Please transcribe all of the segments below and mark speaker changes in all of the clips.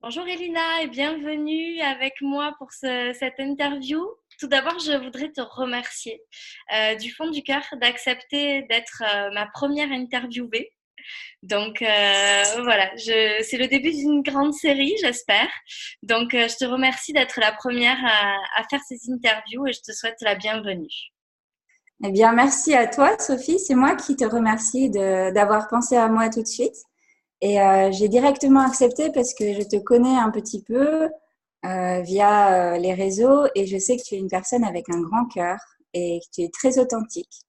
Speaker 1: Bonjour Elina et bienvenue avec moi pour cette interview. Tout d'abord, je voudrais te remercier du fond du cœur d'accepter d'être ma première interviewée. Donc voilà, c'est le début d'une grande série, j'espère. Donc je te remercie d'être la première à faire ces interviews et je te souhaite la bienvenue.
Speaker 2: Eh bien, merci à toi, Sophie. C'est moi qui te remercie d'avoir pensé à moi tout de suite. Et j'ai directement accepté parce que je te connais un petit peu via les réseaux et je sais que tu es une personne avec un grand cœur et que tu es très authentique.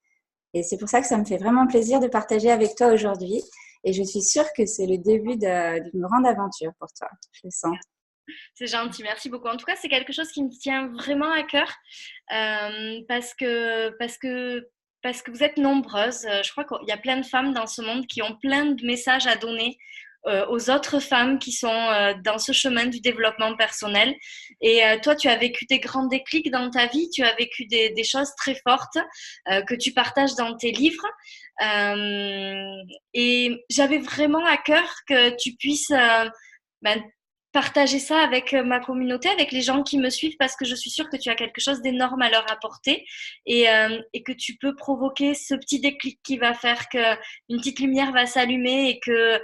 Speaker 2: Et c'est pour ça que ça me fait vraiment plaisir de partager avec toi aujourd'hui. Et je suis sûre que c'est le début d'une grande aventure pour toi. Je le sens.
Speaker 1: C'est gentil, merci beaucoup. En tout cas, c'est quelque chose qui me tient vraiment à cœur parce que vous êtes nombreuses. Je crois qu'il y a plein de femmes dans ce monde qui ont plein de messages à donner aux autres femmes qui sont dans ce chemin du développement personnel. Et toi, tu as vécu des grands déclics dans ta vie, tu as vécu des choses très fortes que tu partages dans tes livres. Et j'avais vraiment à cœur que tu puisses ben, partager ça avec ma communauté, avec les gens qui me suivent, parce que je suis sûre que tu as quelque chose d'énorme à leur apporter et que tu peux provoquer ce petit déclic qui va faire qu'une petite lumière va s'allumer et que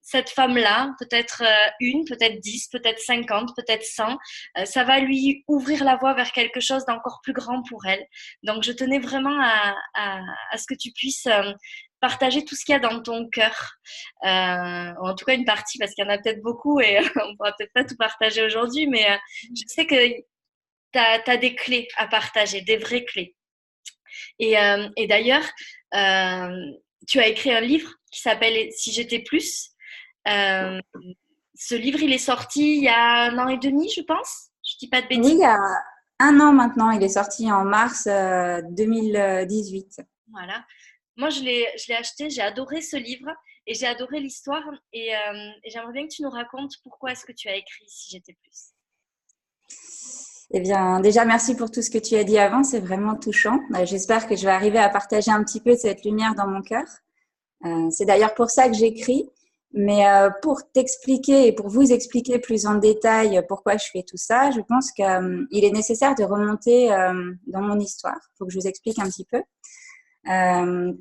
Speaker 1: cette femme-là, peut-être une, peut-être 10, peut-être 50, peut-être 100, ça va lui ouvrir la voie vers quelque chose d'encore plus grand pour elle. Donc, je tenais vraiment à ce que tu puisses partager tout ce qu'il y a dans ton cœur. En tout cas, une partie, parce qu'il y en a peut-être beaucoup et on pourra peut-être pas tout partager aujourd'hui, mais je sais que tu as des clés à partager, des vraies clés. Et d'ailleurs, euh, tu as écrit un livre qui s'appelle Si j'étais plus. Euh, Ce livre, il est sorti il y a 1 an et demi, je pense. Je dis pas de
Speaker 2: Oui,
Speaker 1: bêtises.
Speaker 2: il y a un an maintenant. Il est sorti en mars 2018.
Speaker 1: Voilà. Moi, je l'ai acheté, j'ai adoré ce livre et j'ai adoré l'histoire. Et j'aimerais bien que tu nous racontes pourquoi est-ce que tu as écrit Si j'étais plus.
Speaker 2: Eh bien, déjà, merci pour tout ce que tu as dit avant. C'est vraiment touchant. J'espère que je vais arriver à partager un petit peu cette lumière dans mon cœur. C'est d'ailleurs pour ça que j'écris. Mais pour t'expliquer et pour vous expliquer plus en détail pourquoi je fais tout ça, je pense qu'il est nécessaire de remonter dans mon histoire. Il faut que je vous explique un petit peu.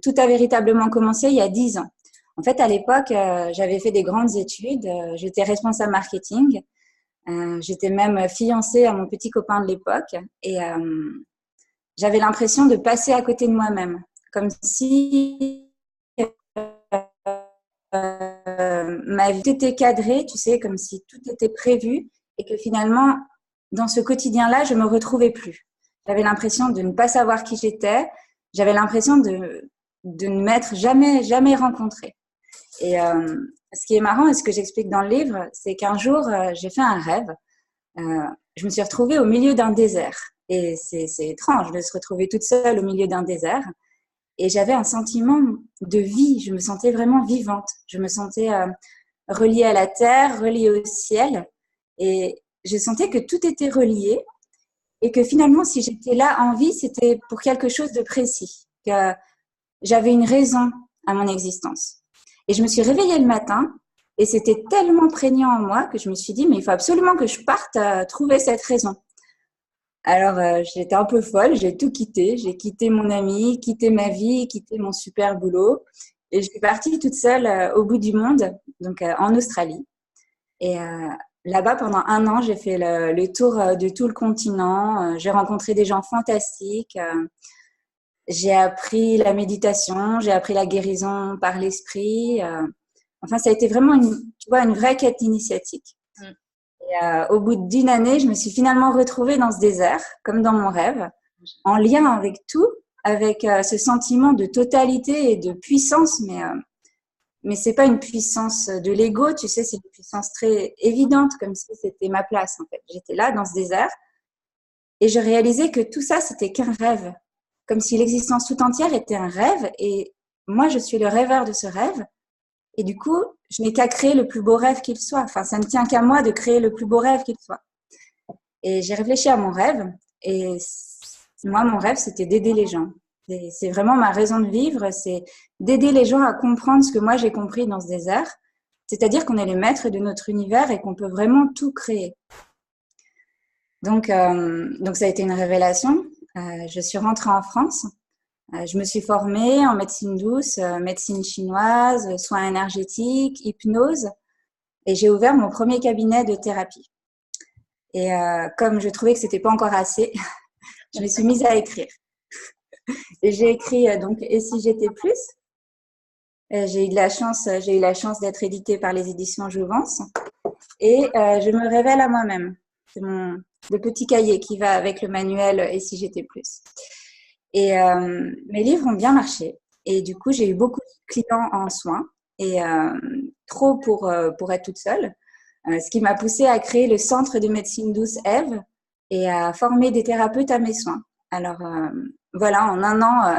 Speaker 2: Tout a véritablement commencé il y a 10 ans. En fait, à l'époque, j'avais fait des grandes études. J'étais responsable marketing. J'étais même fiancée à mon petit copain de l'époque et j'avais l'impression de passer à côté de moi-même, comme si ma vie était cadrée, tu sais, comme si tout était prévu et que finalement, dans ce quotidien-là, je me retrouvais plus. J'avais l'impression de ne pas savoir qui j'étais. J'avais l'impression de ne m'être jamais rencontrée. Et ce qui est marrant et ce que j'explique dans le livre, c'est qu'un jour, j'ai fait un rêve. Je me suis retrouvée au milieu d'un désert. Et c'est étrange de se retrouver toute seule au milieu d'un désert. Et j'avais un sentiment de vie. Je me sentais vraiment vivante. Je me sentais reliée à la terre, reliée au ciel. Et je sentais que tout était relié et que finalement, si j'étais là en vie, c'était pour quelque chose de précis. Que j'avais une raison à mon existence. Et je me suis réveillée le matin et c'était tellement prégnant en moi que je me suis dit, mais il faut absolument que je parte trouver cette raison. Alors, j'étais un peu folle, j'ai tout quitté. J'ai quitté mon ami, quitté ma vie, quitté mon super boulot. Et je suis partie toute seule au bout du monde, donc en Australie. Et là-bas, pendant un an, j'ai fait le tour de tout le continent. J'ai rencontré des gens fantastiques. J'ai appris la méditation, j'ai appris la guérison par l'esprit. Enfin, ça a été vraiment tu vois, une vraie quête initiatique.
Speaker 1: Mm.
Speaker 2: Et, au bout d'une année, je me suis finalement retrouvée dans ce désert, comme dans mon rêve, en lien avec tout, avec ce sentiment de totalité et de puissance, mais c'est pas une puissance de l'ego, tu sais, c'est une puissance très évidente, comme si c'était ma place, en fait. J'étais là, dans ce désert, et je réalisais que tout ça, c'était qu'un rêve, comme si l'existence tout entière était un rêve, et moi, je suis le rêveur de ce rêve, et du coup, je n'ai qu'à créer le plus beau rêve qu'il soit. Enfin, ça ne tient qu'à moi de créer le plus beau rêve qu'il soit. Et j'ai réfléchi à mon rêve, et moi, mon rêve, c'était d'aider les gens. C'est vraiment ma raison de vivre, c'est d'aider les gens à comprendre ce que moi j'ai compris dans ce désert, C'est-à-dire qu'on est les maîtres de notre univers et qu'on peut vraiment tout créer. Donc ça a été une révélation. Je suis rentrée en France. Je me suis formée en médecine douce, médecine chinoise, soins énergétiques, hypnose. Et j'ai ouvert mon premier cabinet de thérapie. Et comme je trouvais que c'était pas encore assez, je me suis mise à écrire. Et j'ai écrit donc Et si j'étais plus. J'ai eu la chance d'être éditée par les éditions Jouvence. Et je me révèle à moi-même. C'est le petit cahier qui va avec le manuel Et si j'étais plus. Et mes livres ont bien marché. Et du coup, j'ai eu beaucoup de clients en soins et trop pour être toute seule. Ce qui m'a poussée à créer le centre de médecine douce Ève et à former des thérapeutes à mes soins. Alors voilà, en un an,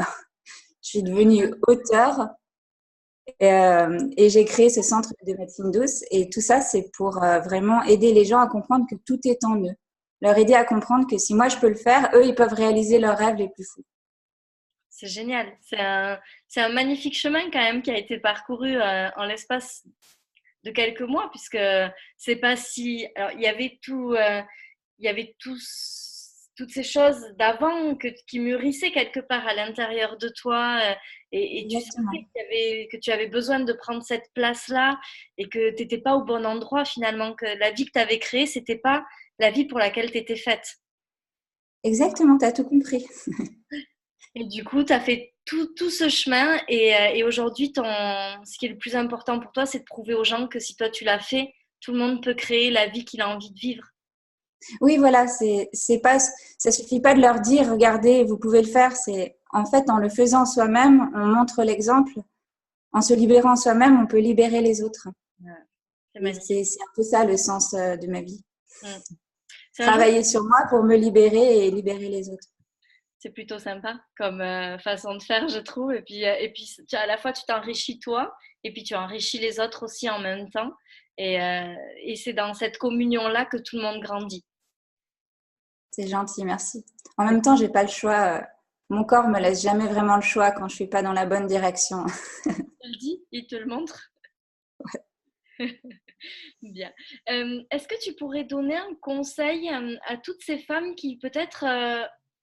Speaker 2: je suis devenue auteure et j'ai créé ce centre de médecine douce. Et tout ça, c'est pour vraiment aider les gens à comprendre que tout est en eux. Leur aider à comprendre que si moi je peux le faire, eux, ils peuvent réaliser leurs rêves les plus fous.
Speaker 1: C'est génial. C'est un magnifique chemin quand même qui a été parcouru en l'espace de quelques mois, puisque c'est pas si. Alors, il y avait toutes ces choses d'avant qui mûrissaient quelque part à l'intérieur de toi, et tu
Speaker 2: Exactement.
Speaker 1: sentais que tu avais besoin de prendre cette place-là et que tu n'étais pas au bon endroit finalement, que la vie que tu avais créée, c'était pas la vie pour laquelle tu étais faite.
Speaker 2: Exactement, tu as tout compris.
Speaker 1: Et du coup, tu as fait tout ce chemin et aujourd'hui, ce qui est le plus important pour toi, c'est de prouver aux gens que si toi tu l'as fait, tout le monde peut créer la vie qu'il a envie de vivre.
Speaker 2: Oui, voilà, c'est pas, ça suffit pas de leur dire, regardez, vous pouvez le faire. C'est en fait en le faisant soi-même, on montre l'exemple. En se libérant soi-même, on peut libérer les autres.
Speaker 1: Ouais, c'est
Speaker 2: Et
Speaker 1: magnifique.
Speaker 2: c'est un peu ça le sens de ma vie.
Speaker 1: Mm. C'est un joli,
Speaker 2: Travailler sur moi pour me libérer et libérer les autres.
Speaker 1: c'est plutôt sympa comme façon de faire, je trouve. Et puis à la fois, tu t'enrichis toi et puis tu enrichis les autres aussi en même temps. Et c'est dans cette communion-là que tout le monde grandit.
Speaker 2: C'est gentil, merci. En même temps, j'ai pas le choix. Mon corps me laisse jamais vraiment le choix quand je suis pas dans la bonne direction.
Speaker 1: Il te le dit, il te le montre. Bien. Est-ce que tu pourrais donner un conseil à toutes ces femmes qui peut-être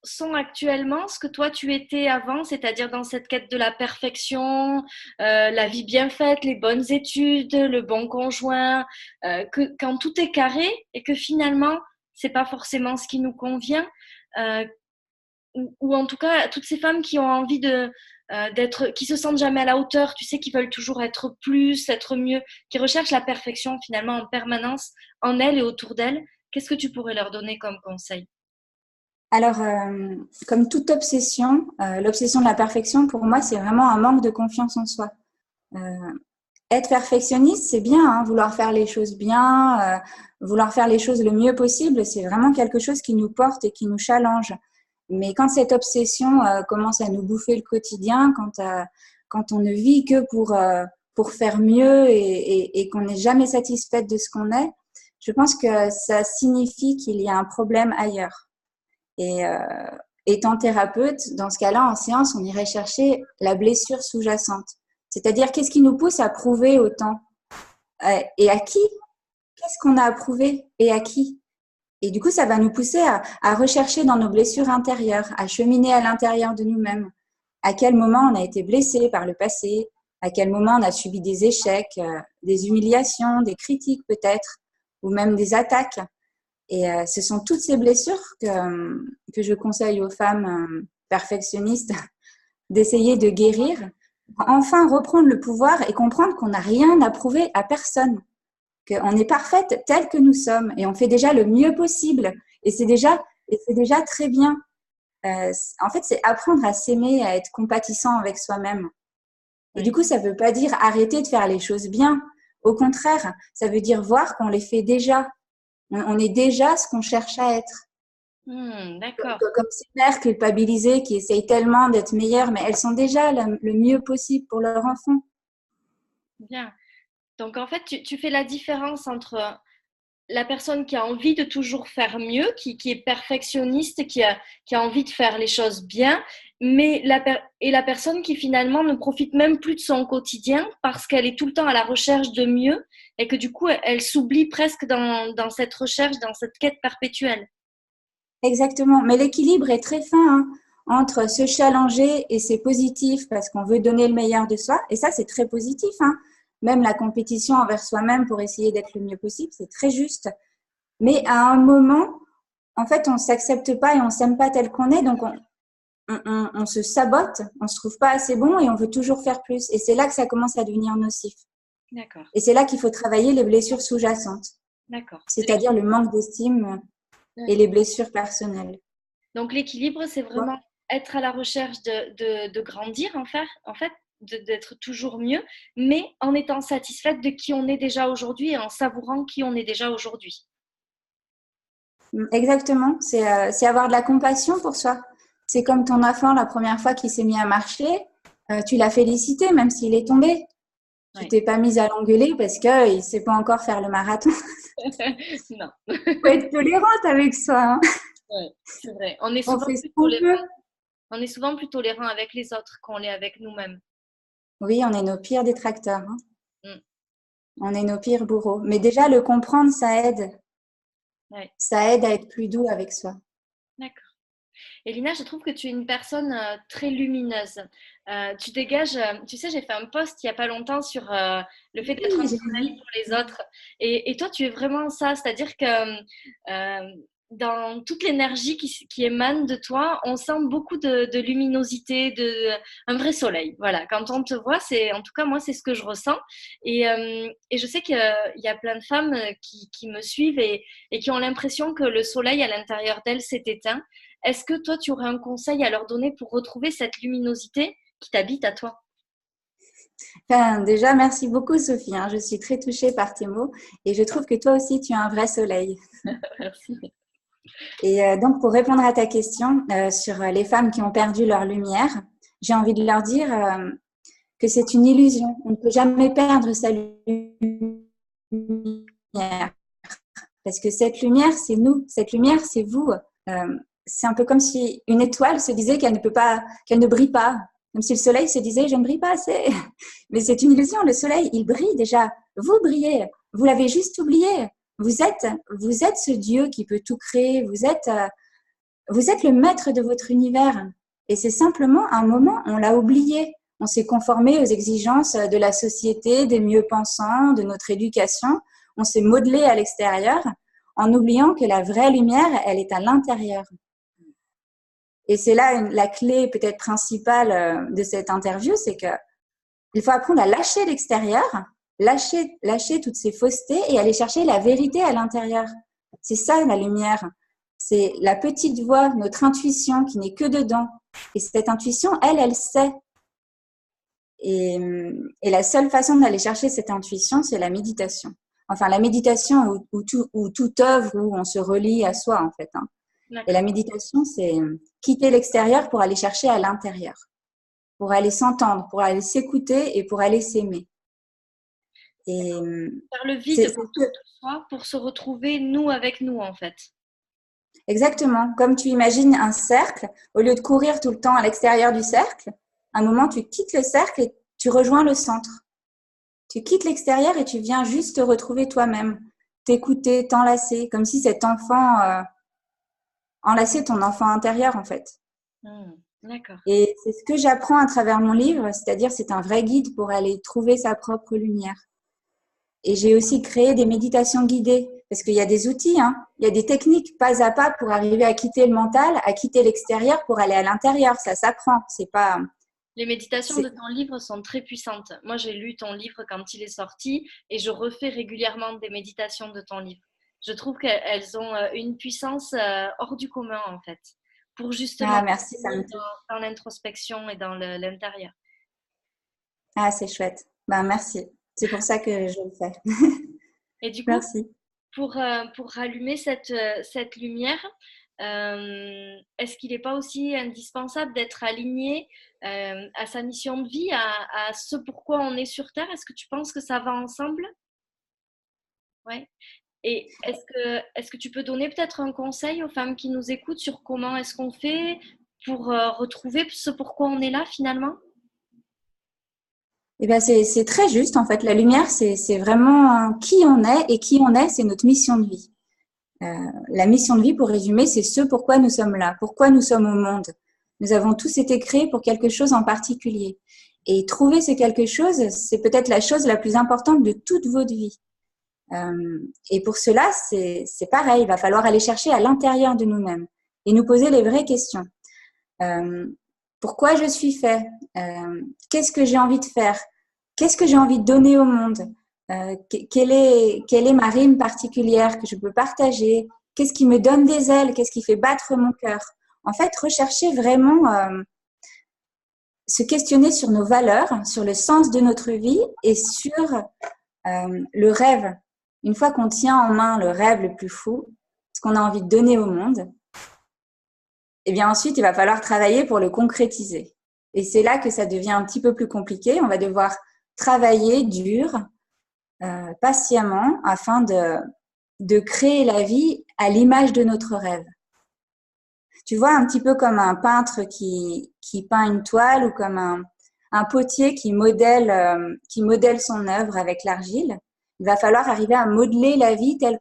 Speaker 1: sont actuellement ce que toi tu étais avant, c'est-à-dire dans cette quête de la perfection, la vie bien faite, les bonnes études, le bon conjoint, que quand tout est carré et que finalement c'est pas forcément ce qui nous convient, euh, ou en tout cas à toutes ces femmes qui ont envie qui se sentent jamais à la hauteur, tu sais, qui veulent toujours être plus, être mieux, qui recherchent la perfection finalement en permanence en elles et autour d'elles. Qu'est-ce que tu pourrais leur donner comme conseil?
Speaker 2: Alors, comme toute obsession, l'obsession de la perfection, pour moi, c'est vraiment un manque de confiance en soi. Euh, Être perfectionniste, c'est bien, hein, vouloir faire les choses bien, vouloir faire les choses le mieux possible, c'est vraiment quelque chose qui nous porte et qui nous challenge. Mais quand cette obsession commence à nous bouffer le quotidien, quand on ne vit que pour faire mieux et qu'on n'est jamais satisfaite de ce qu'on est, je pense que ça signifie qu'il y a un problème ailleurs. Et étant thérapeute, dans ce cas-là, en séance, on irait chercher la blessure sous-jacente. C'est-à-dire, qu'est-ce qui nous pousse à prouver autant et à qui? Qu'est-ce qu'on a à prouver et à qui? Et du coup, ça va nous pousser à rechercher dans nos blessures intérieures, à cheminer à l'intérieur de nous-mêmes. À quel moment on a été blessé par le passé? À quel moment on a subi des échecs, des humiliations, des critiques peut-être, ou même des attaques? Et ce sont toutes ces blessures que je conseille aux femmes perfectionnistes d'essayer de guérir, enfin reprendre le pouvoir et comprendre qu'on n'a rien à prouver à personne, qu'on est parfaite telle que nous sommes et on fait déjà le mieux possible et c'est déjà très bien. En fait, c'est apprendre à s'aimer, à être compatissant avec soi-même. Et du
Speaker 1: Oui.
Speaker 2: coup, ça ne veut pas dire arrêter de faire les choses bien. Au contraire, ça veut dire voir qu'on les fait déjà. On est déjà ce qu'on cherche à être.
Speaker 1: D'accord,
Speaker 2: Comme ces mères culpabilisées qui essayent tellement d'être meilleures, mais elles sont déjà le mieux possible pour leur enfant.
Speaker 1: bien. Donc en fait, tu fais la différence entre la personne qui a envie de toujours faire mieux, qui est perfectionniste, qui a envie de faire les choses bien, mais la personne qui finalement ne profite même plus de son quotidien parce qu'elle est tout le temps à la recherche de mieux et que du coup, elle s'oublie presque dans cette recherche, dans cette quête perpétuelle.
Speaker 2: Exactement. Mais l'équilibre est très fin hein, entre se challenger et c'est positif parce qu'on veut donner le meilleur de soi. Et ça, c'est très positif. Hein. Même la compétition envers soi-même pour essayer d'être le mieux possible, c'est très juste. Mais à un moment, en fait, on s'accepte pas et on s'aime pas tel qu'on est. Donc, on se sabote, on se trouve pas assez bon et on veut toujours faire plus. Et c'est là que ça commence à devenir nocif.
Speaker 1: D'accord,
Speaker 2: Et c'est là qu'il faut travailler les blessures sous-jacentes,
Speaker 1: d'accord.
Speaker 2: c'est-à-dire le manque d'estime et les blessures personnelles.
Speaker 1: Donc l'équilibre, c'est vraiment être à la recherche de grandir, en fait d'être toujours mieux, mais en étant satisfaite de qui on est déjà aujourd'hui et en savourant qui on est déjà aujourd'hui.
Speaker 2: Exactement, c'est avoir de la compassion pour soi. C'est comme ton enfant la première fois qu'il s'est mis à marcher, tu l'as félicité même s'il est tombé. Tu
Speaker 1: Ouais.
Speaker 2: t'es pas mise à l'engueuler parce qu'il ne sait pas encore faire le marathon.
Speaker 1: Non,
Speaker 2: Il faut être tolérante avec soi. Hein.
Speaker 1: ouais, c'est vrai. On est
Speaker 2: On
Speaker 1: souvent
Speaker 2: fait ce
Speaker 1: plus
Speaker 2: qu'on
Speaker 1: tolérant,
Speaker 2: peut.
Speaker 1: on est souvent plus tolérant avec les autres qu'on l'est avec nous-mêmes.
Speaker 2: Oui, on est nos pires détracteurs. Hein.
Speaker 1: Mm.
Speaker 2: On est nos pires bourreaux. Mais déjà, le comprendre, ça aide.
Speaker 1: Ouais,
Speaker 2: Ça aide à être plus doux avec soi.
Speaker 1: d'accord. Elina, je trouve que tu es une personne très lumineuse. Tu dégages, tu sais, j'ai fait un post il n'y a pas longtemps sur le fait d'être un
Speaker 2: Oui, j'ai
Speaker 1: soleil
Speaker 2: vu.
Speaker 1: pour les autres. Et toi, tu es vraiment ça, c'est-à-dire que dans toute l'énergie qui émane de toi, on sent beaucoup de luminosité, un vrai soleil. Voilà, quand on te voit, en tout cas, moi, c'est ce que je ressens. Et je sais qu'il y a plein de femmes qui me suivent et qui ont l'impression que le soleil à l'intérieur d'elles s'est éteint. Est-ce que toi, tu aurais un conseil à leur donner pour retrouver cette luminosité qui t'habite à toi?
Speaker 2: Enfin, déjà, merci beaucoup, Sophie. Hein. Je suis très touchée par tes mots et je trouve que toi aussi, tu as un vrai soleil.
Speaker 1: Merci.
Speaker 2: Et donc, pour répondre à ta question sur les femmes qui ont perdu leur lumière, j'ai envie de leur dire que c'est une illusion. On ne peut jamais perdre sa lumière. Parce que cette lumière, c'est nous. Cette lumière, c'est vous. C'est un peu comme si une étoile se disait qu'elle ne peut pas, qu'elle ne brille pas. Comme si le soleil se disait, je ne brille pas assez. Mais c'est une illusion. Le soleil, il brille déjà. Vous brillez. Vous l'avez juste oublié. Vous êtes ce Dieu qui peut tout créer. Vous êtes le maître de votre univers. Et c'est simplement un moment, on l'a oublié. On s'est conformé aux exigences de la société, des mieux-pensants, de notre éducation. On s'est modelé à l'extérieur en oubliant que la vraie lumière, elle est à l'intérieur. Et c'est là la clé peut-être principale de cette interview, c'est que il faut apprendre à lâcher l'extérieur, lâcher toutes ces faussetés et aller chercher la vérité à l'intérieur. C'est ça la lumière. C'est la petite voix, notre intuition qui n'est que dedans. Et cette intuition, elle sait. Et la seule façon d'aller chercher cette intuition, c'est la méditation. Enfin, la méditation ou toute œuvre où on se relie à soi, en fait. Hein. Et la
Speaker 1: D'accord.
Speaker 2: méditation, c'est quitter l'extérieur pour aller chercher à l'intérieur, pour aller s'entendre, pour aller s'écouter et pour aller s'aimer. Et
Speaker 1: Faire le
Speaker 2: c'est
Speaker 1: vide autour de soi pour se retrouver nous avec nous, en fait.
Speaker 2: exactement comme tu imagines un cercle, au lieu de courir tout le temps à l'extérieur du cercle, à un moment, tu quittes le cercle et tu rejoins le centre. Tu quittes l'extérieur et tu viens juste te retrouver toi-même, t'écouter, t'enlacer, comme si cet enfant enlaçait ton enfant intérieur, en fait.
Speaker 1: D'accord.
Speaker 2: Et c'est ce que j'apprends à travers mon livre, c'est-à-dire c'est un vrai guide pour aller trouver sa propre lumière. Et j'ai aussi créé des méditations guidées, parce qu'il y a des outils, hein, il y a des techniques pas à pas pour arriver à quitter le mental, à quitter l'extérieur pour aller à l'intérieur. Ça s'apprend, c'est pas.
Speaker 1: Les méditations
Speaker 2: C'est...
Speaker 1: de ton livre sont très puissantes. Moi, j'ai lu ton livre quand il est sorti et je refais régulièrement des méditations de ton livre. Je trouve qu'elles ont une puissance hors du commun, en fait, pour justement
Speaker 2: Ah, merci, ça me
Speaker 1: aller
Speaker 2: touche.
Speaker 1: dans l'introspection et dans l'intérieur.
Speaker 2: Ah, c'est chouette. Ben, merci. C'est pour ça que je le fais.
Speaker 1: Et du coup,
Speaker 2: Merci.
Speaker 1: pour rallumer cette lumière, est-ce qu'il n'est pas aussi indispensable d'être aligné à sa mission de vie, à ce pourquoi on est sur Terre? Est-ce que tu penses que ça va ensemble? Ouais. Et est-ce que tu peux donner peut-être un conseil aux femmes qui nous écoutent sur comment est-ce qu'on fait pour retrouver ce pourquoi on est là finalement?
Speaker 2: Eh bien, c'est très juste, en fait. La lumière, c'est vraiment qui on est, et qui on est, c'est notre mission de vie. La mission de vie, pour résumer, c'est ce pourquoi nous sommes là, pourquoi nous sommes au monde. Nous avons tous été créés pour quelque chose en particulier. Et trouver ce quelque chose, c'est peut-être la chose la plus importante de toute votre vie. Et pour cela, c'est pareil, il va falloir aller chercher à l'intérieur de nous-mêmes et nous poser les vraies questions. Pourquoi je suis fait? Qu'est-ce que j'ai envie de faire? Qu'est-ce que j'ai envie de donner au monde? Quelle est ma rime particulière que je peux partager? Qu'est-ce qui me donne des ailes? Qu'est-ce qui fait battre mon cœur? En fait, rechercher vraiment, se questionner sur nos valeurs, sur le sens de notre vie et sur le rêve. Une fois qu'on tient en main le rêve le plus fou, ce qu'on a envie de donner au monde, et bien ensuite, il va falloir travailler pour le concrétiser. Et c'est là que ça devient un petit peu plus compliqué. On va devoir travailler dur, patiemment, afin de créer la vie à l'image de notre rêve. Tu vois, un petit peu comme un peintre qui peint une toile ou comme un potier qui modèle son œuvre avec l'argile. Il va falloir arriver à modeler la vie telle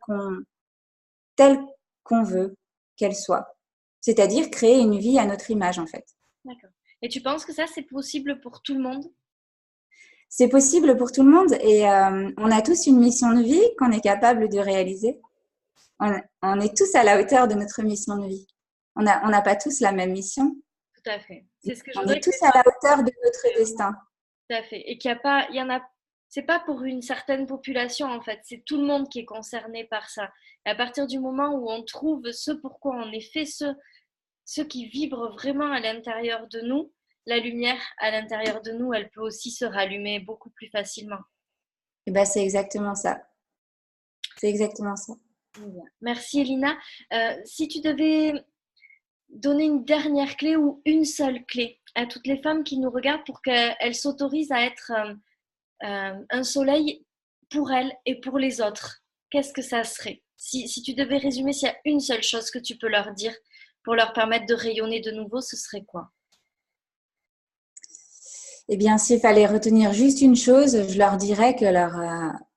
Speaker 2: qu'on veut qu'elle soit. C'est-à-dire créer une vie à notre image, en fait.
Speaker 1: D'accord. Et tu penses que ça, c'est possible pour tout le monde?
Speaker 2: C'est possible pour tout le monde et on a tous une mission de vie qu'on est capable de réaliser. On est tous à la hauteur de notre mission de vie. On n'a pas tous la même mission.
Speaker 1: Tout à fait. C'est ce que je
Speaker 2: On
Speaker 1: voudrais
Speaker 2: est tous à la hauteur de notre destin.
Speaker 1: Tout à fait. Et qu'il y a pas, il y en a, c'est pas pour une certaine population en fait, c'est tout le monde qui est concerné par ça. Et à partir du moment où on trouve ce pourquoi on est fait, ce qui vibre vraiment à l'intérieur de nous, la lumière à l'intérieur de nous, elle peut aussi se rallumer beaucoup plus facilement.
Speaker 2: Et ben, c'est exactement ça. C'est exactement ça.
Speaker 1: Merci Elina. Si tu devais donner une dernière clé ou une seule clé à toutes les femmes qui nous regardent pour qu'elles s'autorisent à être un soleil pour elles et pour les autres, qu'est-ce que ça serait? Si tu devais résumer, s'il y a une seule chose que tu peux leur dire pour leur permettre de rayonner de nouveau, ce serait quoi?
Speaker 2: Eh bien, s'il fallait retenir juste une chose, je leur dirais que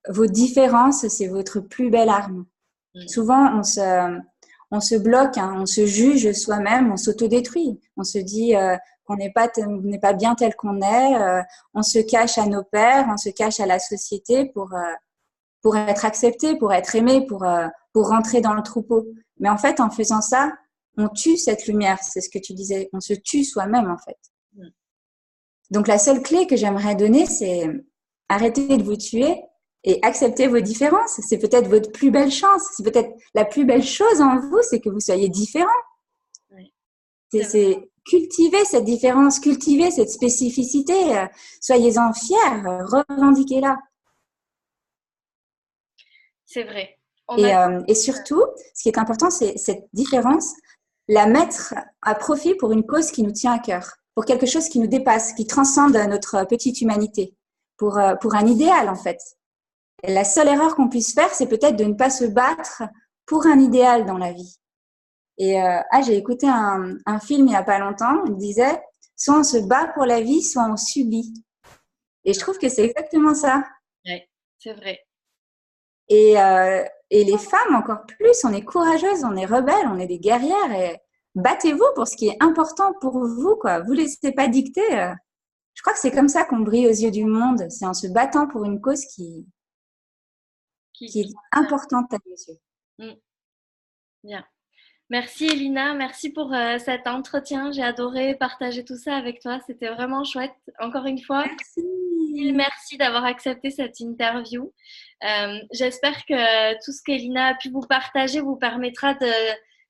Speaker 2: vos différences, c'est votre plus belle arme. Souvent, on se bloque, hein, on se juge soi-même, on s'autodétruit. On se dit qu'on n'est pas bien tel qu'on est, on se cache à nos pairs, on se cache à la société pour être accepté, pour être aimé, pour rentrer dans le troupeau. Mais en fait, en faisant ça, on tue cette lumière, c'est ce que tu disais, on se tue soi-même en fait. Donc la seule clé que j'aimerais donner, c'est arrêter de vous tuer et accepter vos différences. C'est peut-être votre plus belle chance, c'est peut-être la plus belle chose en vous, c'est que vous soyez différents. Oui. C'est cultiver cette différence, cultiver cette spécificité. Soyez-en fiers, revendiquez-la.
Speaker 1: C'est vrai.
Speaker 2: Et surtout, ce qui est important, c'est cette différence, la mettre à profit pour une cause qui nous tient à cœur, pour quelque chose qui nous dépasse, qui transcende notre petite humanité, pour un idéal en fait. Et la seule erreur qu'on puisse faire, c'est peut-être de ne pas se battre pour un idéal dans la vie. Et j'ai écouté un film il n'y a pas longtemps, il disait « soit on se bat pour la vie, soit on subit ». Et je trouve que c'est exactement ça.
Speaker 1: Oui, c'est vrai.
Speaker 2: Et les femmes, encore plus, on est courageuses, on est rebelles, on est des guerrières. Et battez-vous pour ce qui est important pour vous, quoi. Vous ne laissez pas dicter. Je crois que c'est comme ça qu'on brille aux yeux du monde. C'est en se battant pour une cause qui est importante à mes yeux.
Speaker 1: Bien. Merci Elina, merci pour cet entretien. J'ai adoré partager tout ça avec toi. C'était vraiment chouette. Encore une fois, merci d'avoir accepté cette interview. J'espère que tout ce qu'Elina a pu vous partager vous permettra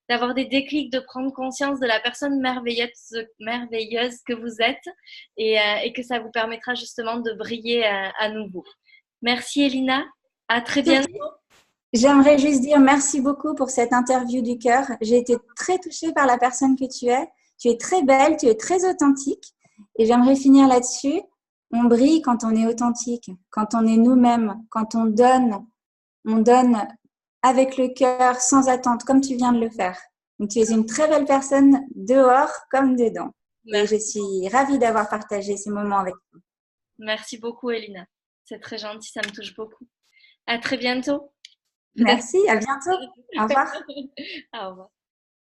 Speaker 1: d'avoir des déclics, de prendre conscience de la personne merveilleuse que vous êtes et que ça vous permettra justement de briller à nouveau. Merci Elina, à très bientôt.
Speaker 2: J'aimerais juste dire merci beaucoup pour cette interview du cœur. J'ai été très touchée par la personne que tu es. Tu es très belle, tu es très authentique. Et j'aimerais finir là-dessus. On brille quand on est authentique, quand on est nous-mêmes, quand on donne avec le cœur, sans attente, comme tu viens de le faire. Donc, tu es une très belle personne dehors comme dedans. Et
Speaker 1: Merci.
Speaker 2: je suis ravie d'avoir partagé ces moments avec toi.
Speaker 1: Merci beaucoup, Elina. C'est très gentil, ça me touche beaucoup. À très bientôt. Peut-être.
Speaker 2: Merci, à bientôt. Au revoir.
Speaker 1: Au revoir.